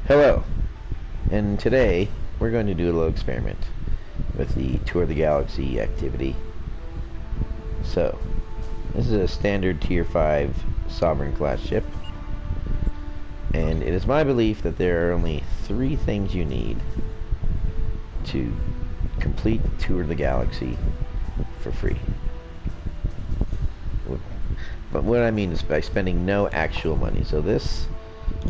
Hello, and today we're going to do a little experiment with the Tour of the Galaxy activity. So, this is a standard Tier 5 Sovereign class ship, and it is my belief that there are only 3 things you need to complete the Tour of the Galaxy for free. But what I mean is by spending no actual money. So this,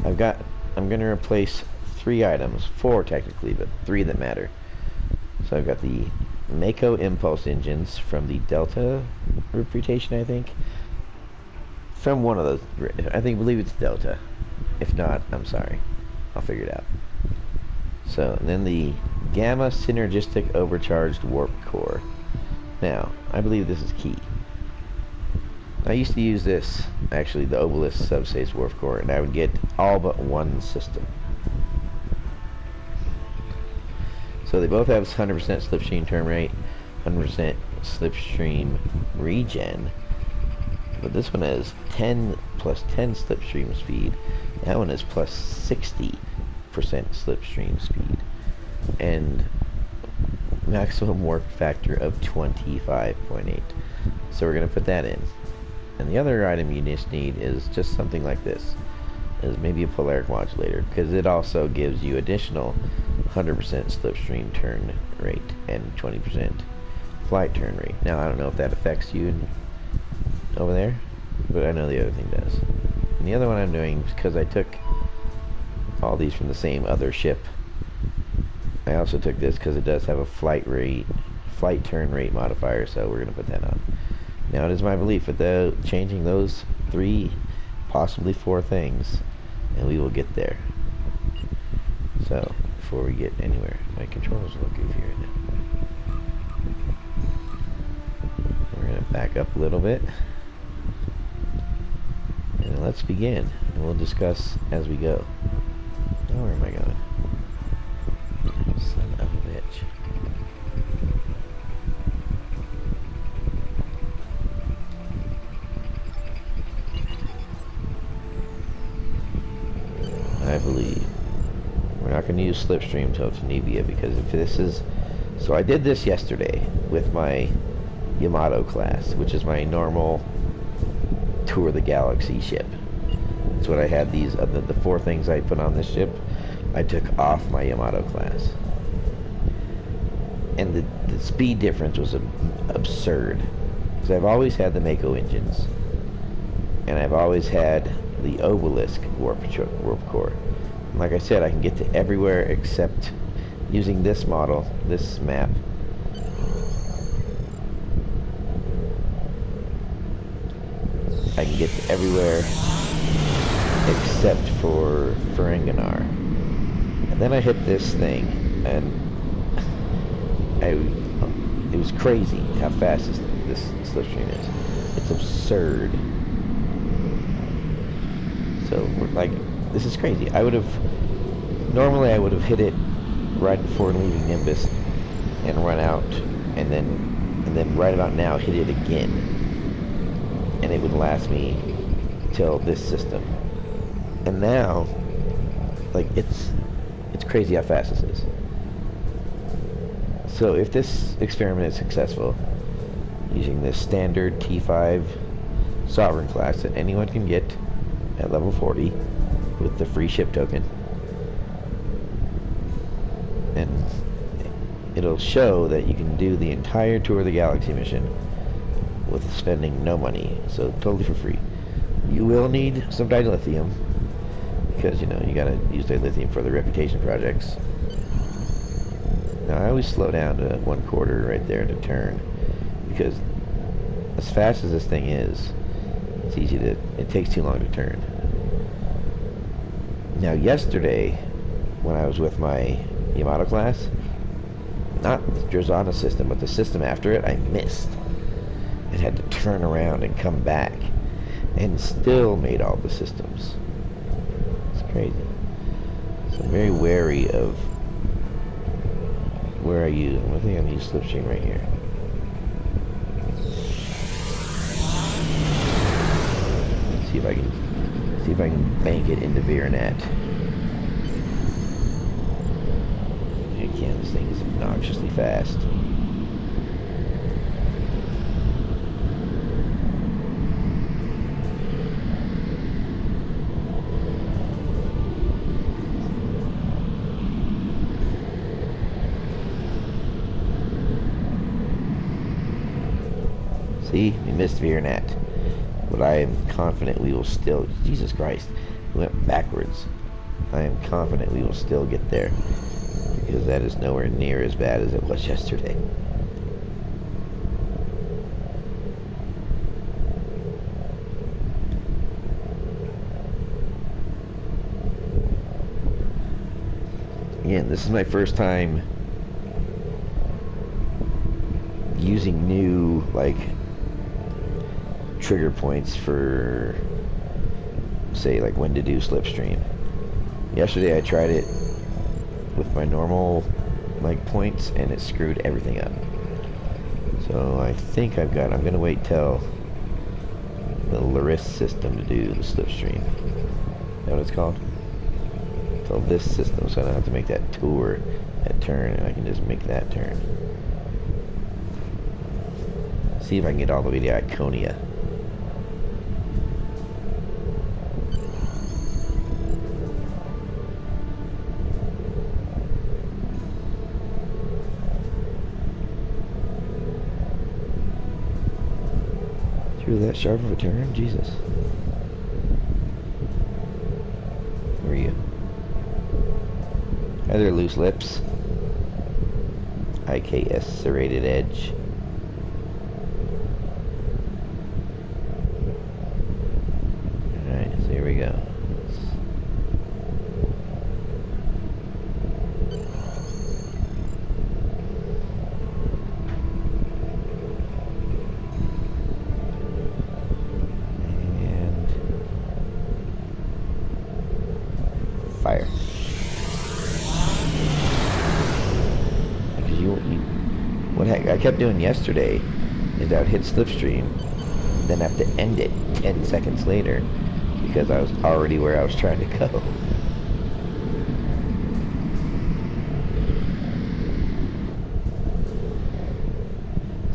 I'm going to replace 3 items, 4 technically, but 3 that matter. So I've got the Mako impulse engines from the Delta reputation, I think. From one of those, believe it's Delta. If not, I'm sorry. I'll figure it out. So, and then the Gamma Synergistic Overcharged Warp Core. Now, I believe this is key. I used to use this, actually, the Obelisk Subspace Warp Core, and I would get all but one system. So they both have 100% slipstream turn rate, 100% slipstream regen, but this one has 10 plus 10 slipstream speed. That one is plus 60% slipstream speed, and maximum warp factor of 25.8. So we're going to put that in. And the other item you just need is just something like this, is maybe a polaric modulator, because it also gives you additional 100% slipstream turn rate and 20% flight turn rate. Now I don't know if that affects you over there, but I know the other thing does. And the other one I'm doing, because I took all these from the same other ship, I also took this because it does have a flight turn rate modifier, so we're going to put that on. Now it is my belief that changing those 3, possibly 4 things, and we will get there. So, before we get anywhere, my controls look goofy right now. We're going to back up a little bit, and let's begin, and we'll discuss as we go. Now where am I going? Son of a bitch. I believe we're not going to use slipstream till Tenebia, because if this is, so I did this yesterday with my Yamato class, which is my normal Tour of the Galaxy ship. That's what I had. These the 4 things I put on this ship I took off my Yamato class, and the speed difference was absurd, because I've always had the Mako engines, and I've always had the Obelisk warp core. And like I said, I can get to everywhere except using this model, this map. I can get to everywhere except for Ferenginar. And then I hit this thing, and it was crazy how fast this slipstream is. It's absurd. So we're like, this is crazy. Normally I would have hit it right before leaving Nimbus and run out, and then right about now hit it again, and it would last me till this system. And now, like, it's crazy how fast this is. So if this experiment is successful, using this standard T5 Sovereign class that anyone can get at level 40 with the free ship token, and it'll show that you can do the entire Tour of the Galaxy mission with spending no money, so totally for free. You will need some dilithium, because you gotta use dilithium for the reputation projects. Now I always slow down to 1/4 right there to turn, because as fast as this thing is, it takes too long to turn. Now yesterday, when I was with my Yamato class, not the Drazana system, but the system after it, I missed and had to turn around and come back, and still made all the systems. It's crazy. So I'm very wary of where I use. I think I'm going to use slipstream right here. Let's see if I can bank it into Virenat. this thing is obnoxiously fast. See, we missed Virenat, but I am confident we will still. Jesus Christ, we went backwards. I am confident we will still get there, because that is nowhere near as bad as it was yesterday. Again, this is my first time using new, like, trigger points for, say, like when to do slipstream. Yesterday I tried it with my normal, like, points, and it screwed everything up. So I think I'm gonna wait till the Laris system to do the slipstream. Is that what it's called? Till this system, so I don't have to make that tour, that turn, and I can just make that turn. See if I can get all the way to Iconia. Through that sharp of a turn? Jesus. Where are you? Are there loose lips? IKS serrated edge. Alright, so here we go. And fire. What I kept doing yesterday is I would hit slipstream, then have to end it 10 seconds later because I was already where I was trying to go.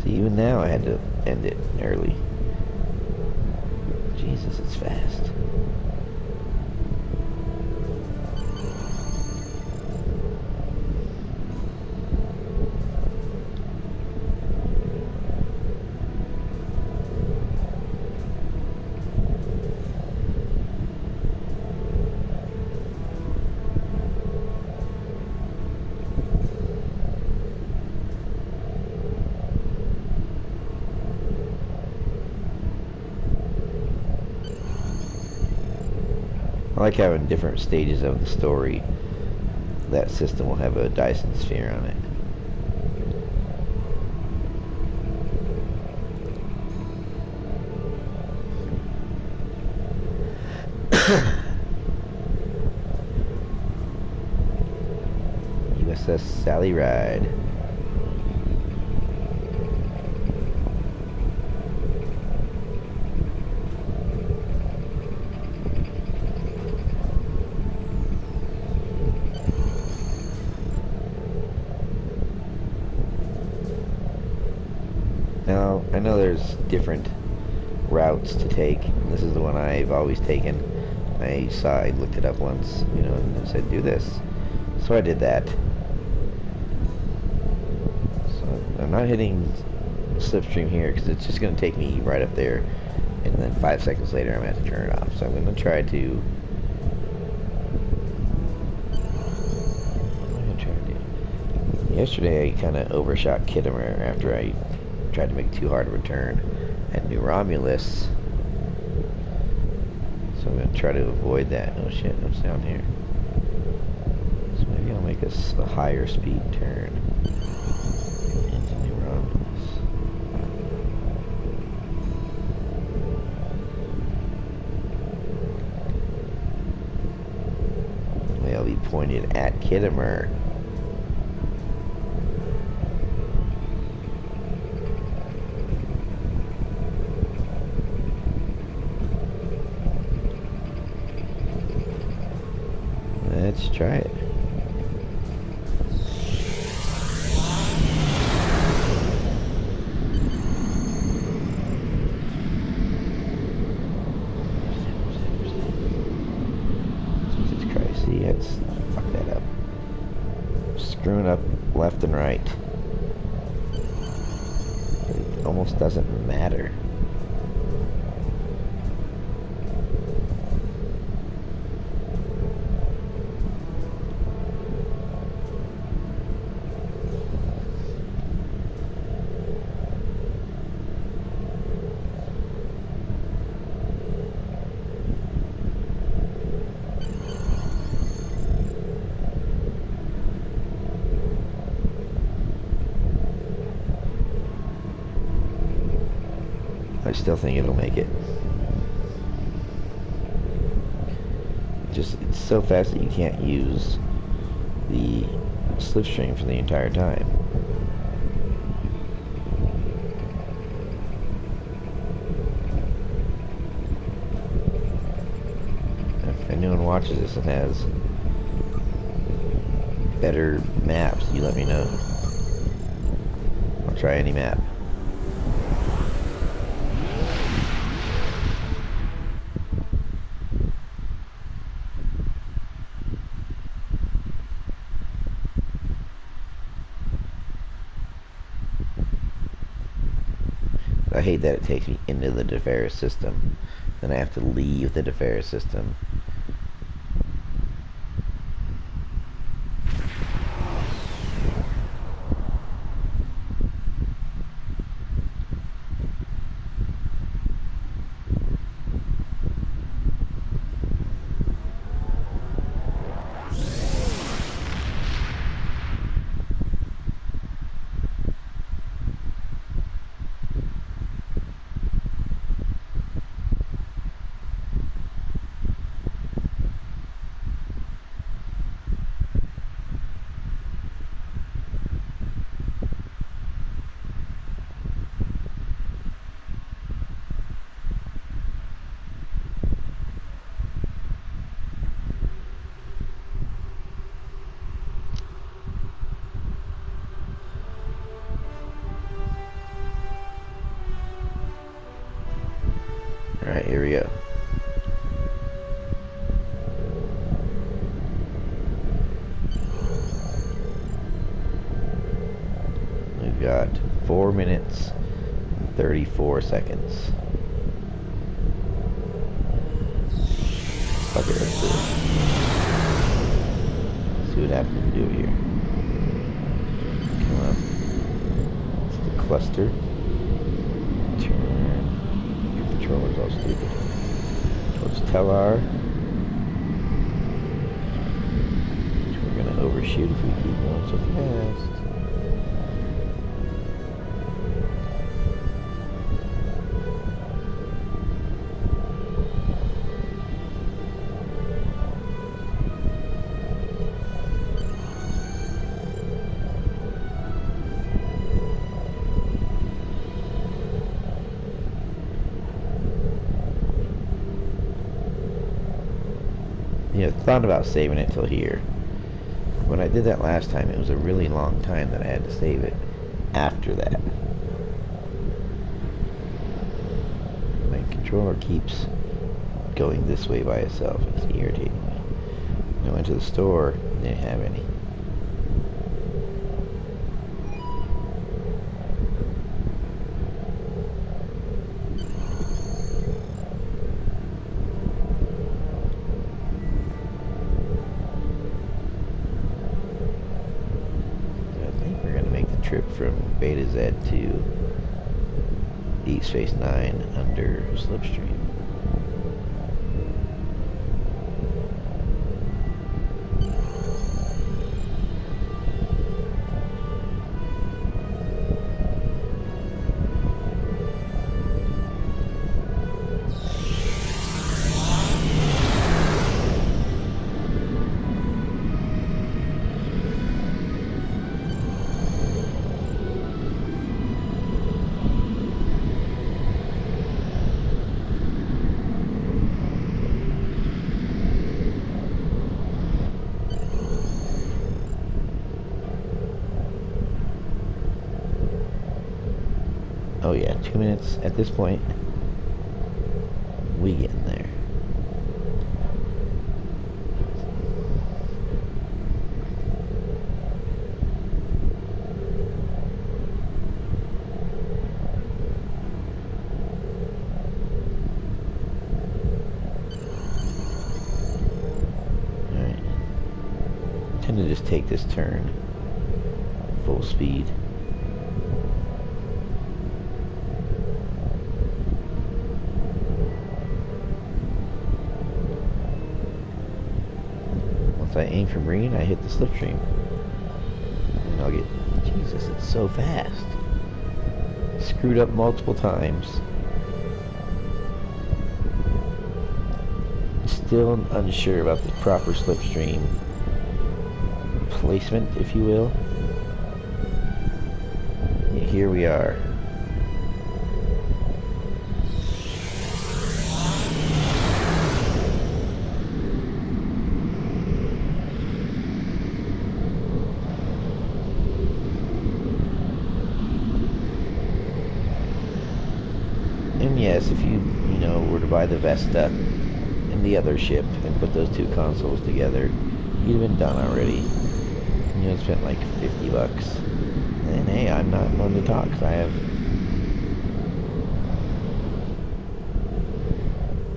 See, even now I had to end it early. Jesus, it's fast. I like having different stages of the story. That system will have a Dyson sphere on it. USS Sally Ride. Now, I know there's different routes to take. This is the one I've always taken. I looked it up once, you know, and it said do this. So I did that. So I'm not hitting slipstream here because it's just going to take me right up there. And then 5 seconds later I'm going to have to turn it off. So I'm going to try to... What am I going to try to do? Yesterday I kind of overshot Kittimer after I tried to make too hard of a turn at New Romulus, so I'm going to try to avoid that. Oh shit, I'm down here. So maybe I'll make a higher speed turn into New Romulus. Maybe I'll be pointed at Kittimer. Let's try it. shit. Fuck that up. Screwing up left and right. It almost doesn't matter. I still think it'll make it. Just, it's so fast that you can't use the slipstream for the entire time. If anyone watches this and has better maps, you let me know. I'll try any map. I hate that it takes me into the DeFerris system. Then I have to leave the DeFerris system. Alright, here we go. We've got 4 minutes and 34 seconds. Fuck it, let's do it. See what happens if we do it here. Come on. It's the cluster. Turn. Your controller's all stupid. Towards Tellar. Which we're gonna overshoot if we keep going so fast. You know, thought about saving it till here. When I did that last time, it was a really long time that I had to save it after that. My controller keeps going this way by itself. It's irritating me. I went to the store, didn't have any. Trip from Beta Z to Deep Space Nine under Slipstream. Oh yeah, 2 minutes at this point. We getting there. gonna just take this turn full speed. Once I aim for green, I hit the slipstream. And I'll get... Jesus, it's so fast. Screwed up multiple times. Still unsure about the proper slipstream placement, if you will. Here we are. And yes, if you know, were to buy the Vesta and the other ship and put those two consoles together, you'd have been done already. You know, spent like 50 bucks. And hey, I'm not one to talk, because I have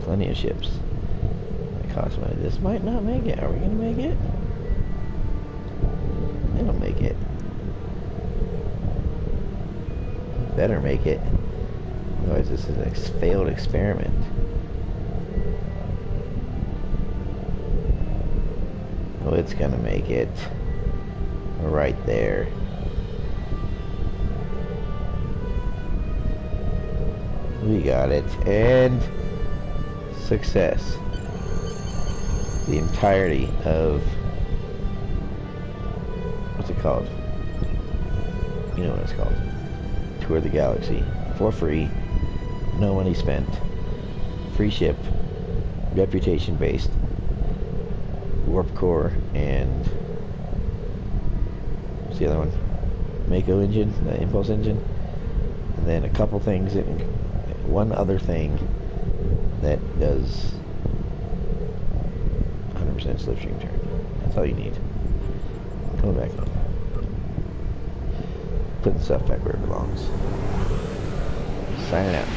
plenty of ships that cost money. This might not make it. Are we gonna make it? It'll make it. Better make it. Otherwise, this is a failed experiment. Oh, it's gonna make it. Right there. We got it. And success. The entirety of... what's it called? You know what it's called. Tour of the Galaxy. For free. No money spent. Free ship. Reputation based. Warp core and... what's the other one? Mako engine, the impulse engine. And then a couple things, one other thing that does 100% slipstream turn. That's all you need. Come back on. Put the stuff back where it belongs. Signing out.